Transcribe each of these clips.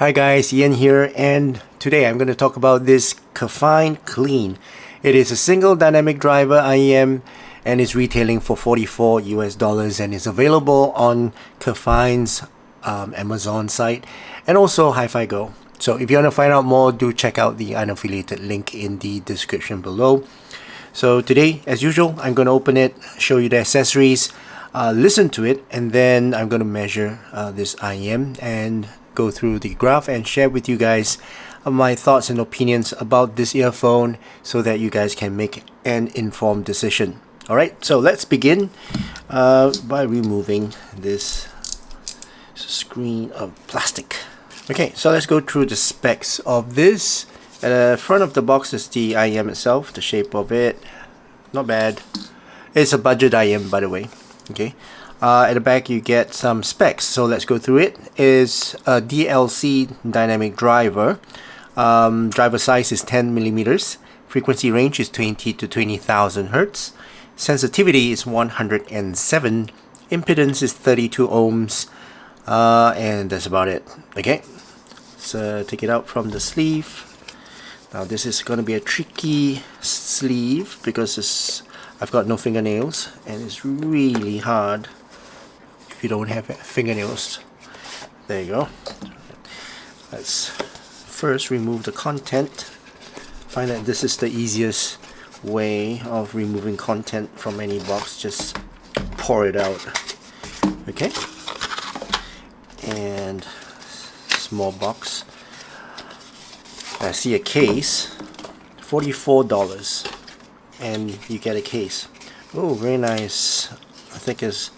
Hi guys, Ian here, and today I'm going to talk about this KEFINE Klean. It is a single dynamic driver IEM and is retailing for $44 US and is available on KEFINE's Amazon site and also Hi-Fi Go. So if you want to find out more, do check out the unaffiliated link in the description below. So today, as usual, I'm going to open it, show you the accessories, listen to it, and then I'm going to measure this IEM and go through the graph and share with you guys my thoughts and opinions about this earphone so that you guys can make an informed decision. Alright, so let's begin by removing this screen of plastic. Okay, so let's go through the specs of this. At the front of the box is the IEM itself, the shape of it, not bad. It's a budget IEM, by the way. Okay. At the back you get some specs, so let's go through it. Is a DLC dynamic driver. Driver size is 10 millimeters. Frequency range is 20 to 20,000 Hertz. Sensitivity is 107. Impedance is 32 ohms. And that's about it. Okay, so take it out from the sleeve. Now this is going to be a tricky sleeve because I've got no fingernails and it's really hard if you don't have fingernails. There you go. Let's first remove the content. Find that this is the easiest way of removing content from any box. Just pour it out. Okay. And small box. I see a case, $44, and you get a case. Oh, very nice. I think it's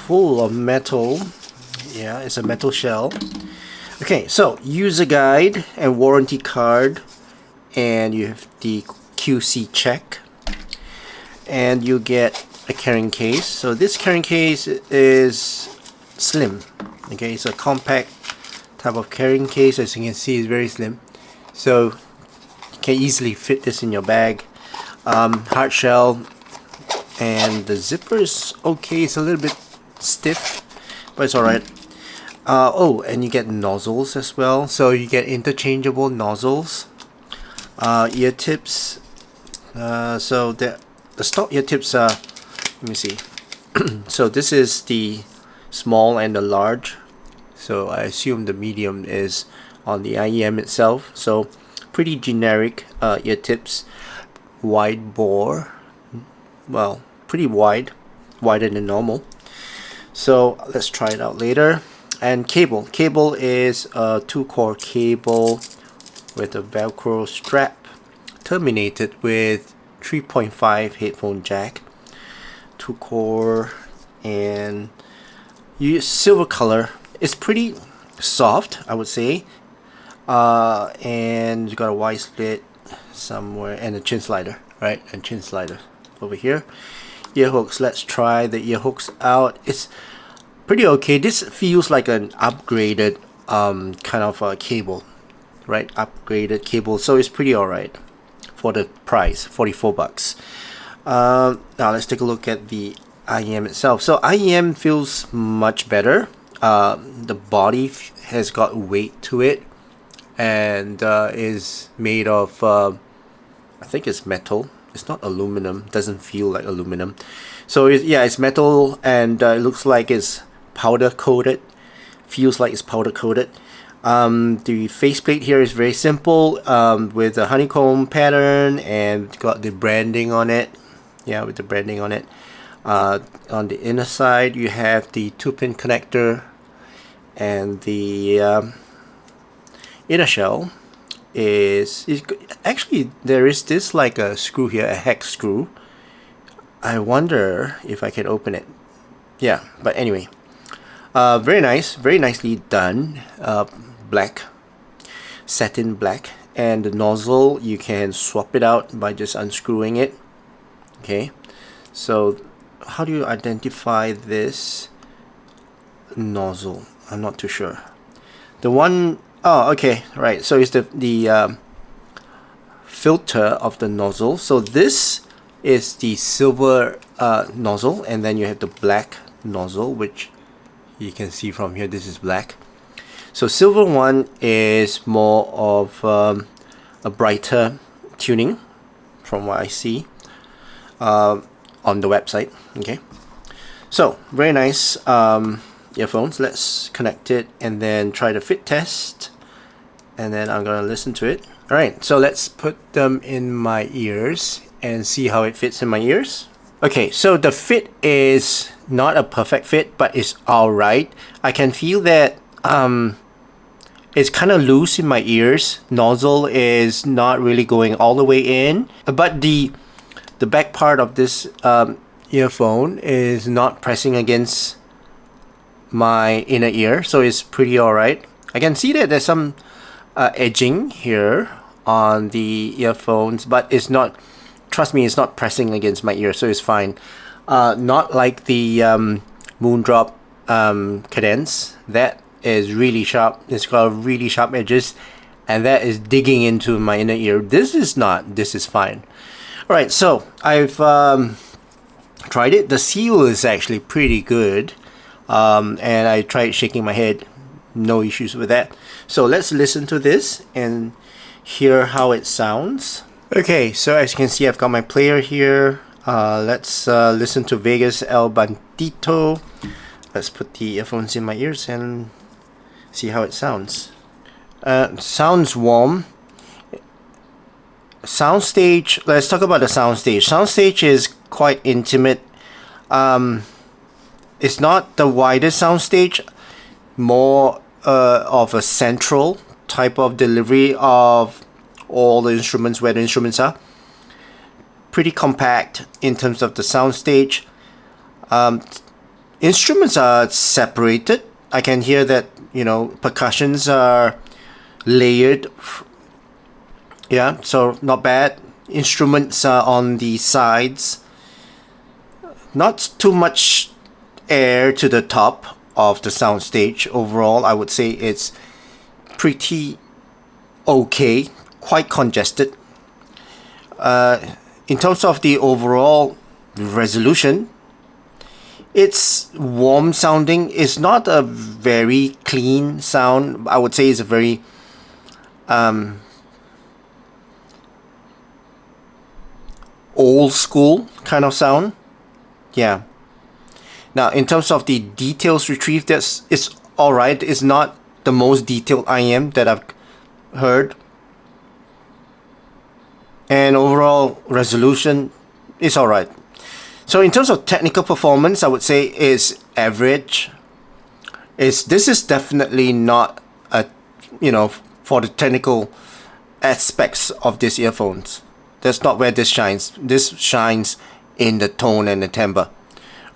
full of metal. Yeah, it's a metal shell. Okay, so user guide and warranty card, and you have the QC check, and you get a carrying case. So this carrying case is slim. Okay, it's a compact type of carrying case. As you can see, it's very slim, so you can easily fit this in your bag. Hard shell, and the zipper is okay. It's a little bit stiff, but it's alright. Oh, and you get nozzles as well, so you get interchangeable nozzles. Ear tips. So the stock ear tips are, let me see. So this is the small and the large. So I assume the medium is on the IEM itself. So pretty generic ear tips. Wide bore, well, pretty wide, wider than normal. So let's try it out later. And cable is a 2-core cable with a velcro strap terminated with 3.5 headphone jack. 2-core, and silver color. It's pretty soft, I would say. And you got a wide split somewhere, and a chin slider, right? And chin slider over here. Ear hooks. Let's try the ear hooks out. It's pretty okay. This feels like an upgraded kind of a cable, right? Upgraded cable, so it's pretty alright for the price, $44. Now let's take a look at the IEM itself. So IEM feels much better. The body has got weight to it, and is made of I think it's metal. It's not aluminum. Doesn't feel like aluminum. So yeah, it's metal, and it looks like it's powder coated. Feels like it's powder coated. The faceplate here is very simple, with a honeycomb pattern, and got the branding on it. Yeah, with the branding on it. On the inner side, you have the 2-pin connector, and the inner shell is actually, there is this like a screw here, a hex screw. I wonder if I can open it. Yeah, but anyway, very nice, very nicely done. Black, satin black, and the nozzle, you can swap it out by just unscrewing it. Okay, so how do you identify this nozzle? I'm not too sure. The one, oh, okay, right. So it's the filter of the nozzle. So this is the silver nozzle, and then you have the black nozzle, which you can see from here. This is black. So silver one is more of a brighter tuning from what I see on the website. Okay, so very nice earphones. Let's connect it and then try the fit test, and then I'm gonna listen to it. Alright, so let's put them in my ears and see how it fits in my ears. Okay, so the fit is not a perfect fit, but it's alright. I can feel that it's kind of loose in my ears. Nozzle is not really going all the way in, but the back part of this earphone is not pressing against my inner ear, so it's pretty alright. I can see that there's some edging here on the earphones, but it's not, trust me, it's not pressing against my ear, so it's fine. Not like the Moondrop Cadence. That is really sharp. It's got really sharp edges, and that is digging into my inner ear. This is not. This is fine. Alright, so I've tried it. The seal is actually pretty good, and I tried shaking my head. No issues with that. So let's listen to this and hear how it sounds. Okay, so as you can see, I've got my player here. Let's listen to Vegas El Bandito. Let's put the earphones in my ears and see how it sounds. Sounds warm. Soundstage, let's talk about the soundstage. Soundstage is quite intimate. It's not the widest soundstage, more of a central type of delivery of all the instruments, where the instruments are. Pretty compact in terms of the soundstage. Instruments are separated. I can hear that, you know, percussions are layered. Yeah, so not bad. Instruments are on the sides. Not too much air to the top of the soundstage. Overall, I would say it's pretty okay, quite congested. In terms of the overall resolution, it's warm sounding. It's not a very clean sound. I would say it's a very old school kind of sound. Yeah. Now, in terms of the details retrieved, it's alright. It's not the most detailed IEM that I've heard. And overall resolution is alright. So in terms of technical performance, I would say is average. This is definitely not a, you know, for the technical aspects of these earphones. That's not where this shines. This shines in the tone and the timbre.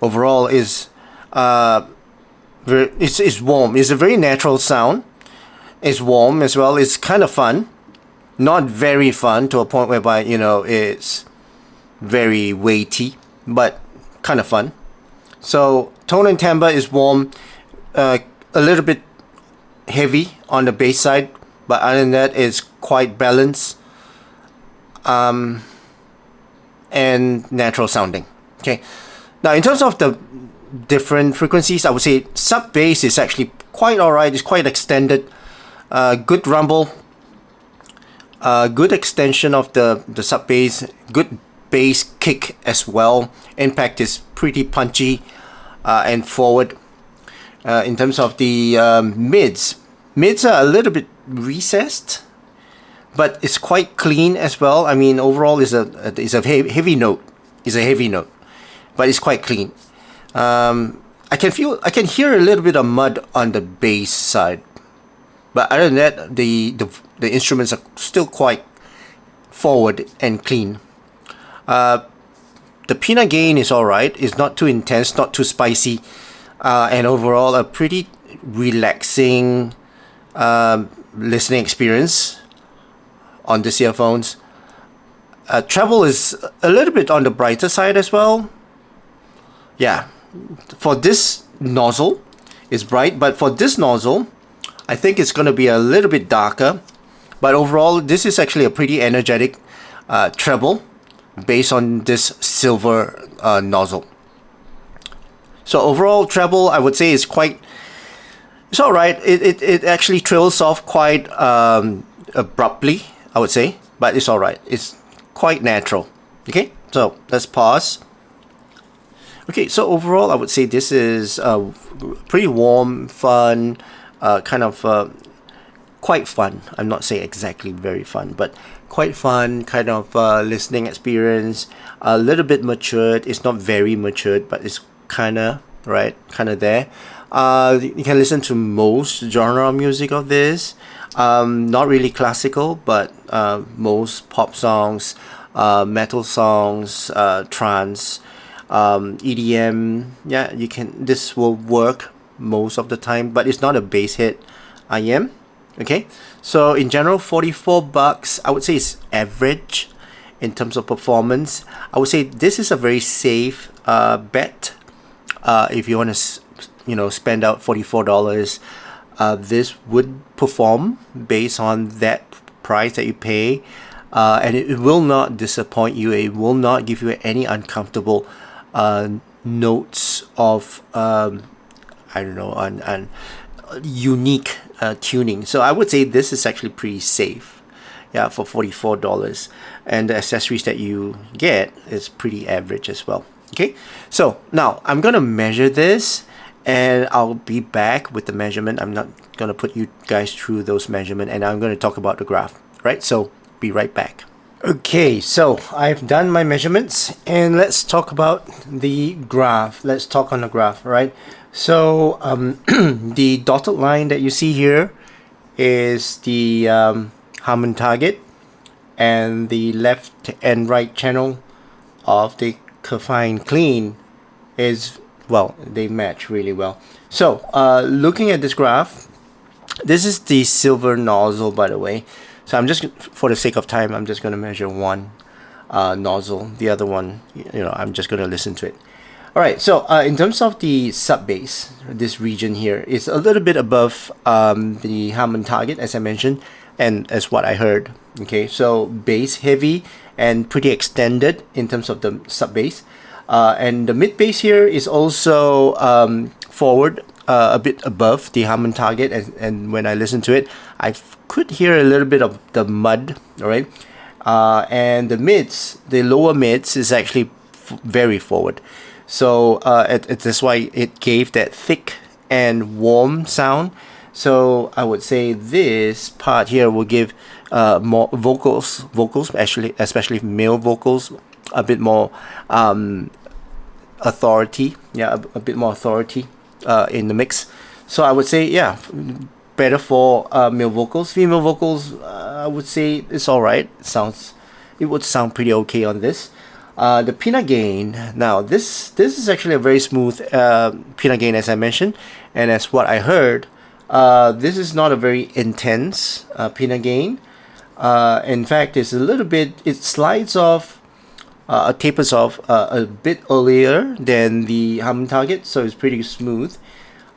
Overall is it's warm. It's a very natural sound. It's warm as well. It's kind of fun. Not very fun to a point whereby, you know, it's very weighty, but kind of fun. So tone and timbre is warm, a little bit heavy on the bass side, but other than that, it's quite balanced and natural sounding. Okay, now in terms of the different frequencies, I would say sub bass is actually quite alright. It's quite extended, good rumble. Good extension of the sub bass, good bass kick as well. Impact is pretty punchy and forward. In terms of the mids are a little bit recessed, but it's quite clean as well. I mean, overall is a heavy note. It's a heavy note, but it's quite clean. I can hear a little bit of mud on the bass side. But other than that, the instruments are still quite forward and clean. The peanut gain is alright. It's not too intense, not too spicy, and overall a pretty relaxing listening experience on these earphones. Treble is a little bit on the brighter side as well. Yeah, for this nozzle, it's bright, but for this nozzle, I think it's going to be a little bit darker, but overall this is actually a pretty energetic treble based on this silver nozzle. So overall treble, I would say, is quite It's all right. It actually trails off quite abruptly, I would say, but it's all right. It's quite natural. Okay, so let's pause. Okay, so overall, I would say this is pretty warm, fun, kind of quite fun. I'm not saying exactly very fun, but quite fun kind of listening experience. A little bit matured. It's not very matured, but it's kind of right, kind of there. You can listen to most genre of music of this. Not really classical, but most pop songs, metal songs, trance, EDM. Yeah, you can. This will work most of the time, but it's not a bass hit IEM. Okay, so in general, 44 bucks. I would say it's average in terms of performance. I would say this is a very safe bet. If you want to, spend out $44, this would perform based on that price that you pay, and it will not disappoint you. It will not give you any uncomfortable notes of I don't know, on unique tuning. So I would say this is actually pretty safe, yeah, for $44, and the accessories that you get is pretty average as well. Okay, so now I'm gonna measure this, and I'll be back with the measurement. I'm not gonna put you guys through those measurements, and I'm gonna talk about the graph, right? So be right back. Okay, so I've done my measurements, and let's talk about the graph. Let's talk on the graph, right? So the dotted line that you see here is the Hammond target, and the left and right channel of the KEFINE Klean is, well, they match really well. So looking at this graph, this is the silver nozzle, by the way. So I'm just, for the sake of time, I'm just going to measure one nozzle. The other one, I'm just going to listen to it. All right, so in terms of the sub bass, this region here is a little bit above the Hammond target, as I mentioned, and as what I heard. Okay, so bass heavy and pretty extended in terms of the sub bass, and the mid bass here is also forward, a bit above the Hammond target, and when I listen to it, I could hear a little bit of the mud. All right, and the mids, the lower mids, is actually very forward. So that's why it gave that thick and warm sound. So I would say this part here will give more vocals, especially male vocals, a bit more authority. Yeah, a bit more authority in the mix. So I would say, yeah, better for male vocals. Female vocals, I would say it's all right. It would sound pretty okay on this. The peanut gain, now this is actually a very smooth peanut gain, as I mentioned, and as what I heard, this is not a very intense peanut gain. In fact, it's a little bit, it slides off, tapers off a bit earlier than the Hammond target, so it's pretty smooth.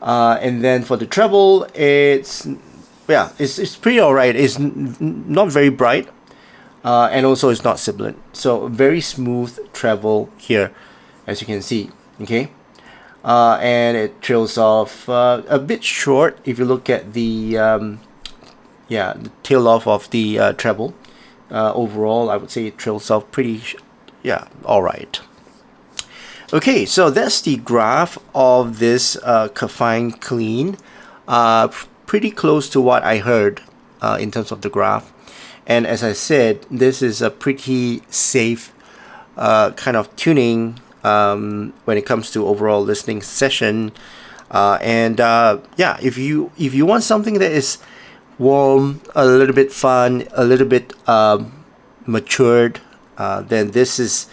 And then for the treble, it's pretty alright. It's not very bright. And also it's not sibilant, so very smooth treble here, as you can see. Okay, and it trails off a bit short if you look at the the tail off of the treble. Overall, I would say it trails off pretty all right. Okay, so that's the graph of this KEFINE Klean, pretty close to what I heard in terms of the graph. And as I said, this is a pretty safe kind of tuning when it comes to overall listening session. If you want something that is warm, a little bit fun, a little bit matured, then this is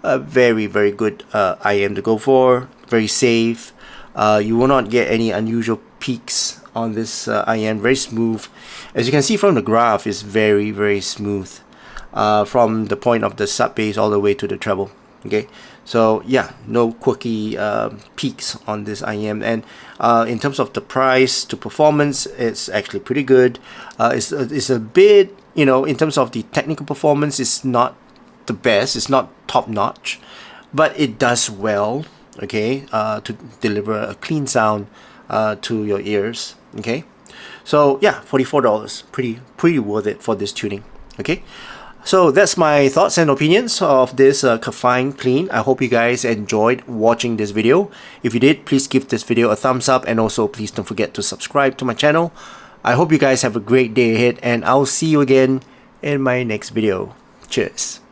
a very, very good IEM to go for. Very safe. You will not get any unusual peaks on this IEM. Very smooth. As you can see from the graph, it's very, very smooth from the point of the sub bass all the way to the treble. Okay, so yeah, no quirky peaks on this IEM. And in terms of the price to performance, it's actually pretty good. It's a bit, in terms of the technical performance, it's not the best. It's not top notch, but it does well. Okay, to deliver a clean sound to your ears. Okay, so yeah, $44, pretty worth it for this tuning. Okay, so that's my thoughts and opinions of this KEFINE Klean. I hope you guys enjoyed watching this video. If you did, please give this video a thumbs up, and also please don't forget to subscribe to my channel. I hope you guys have a great day ahead, and I'll see you again in my next video. Cheers.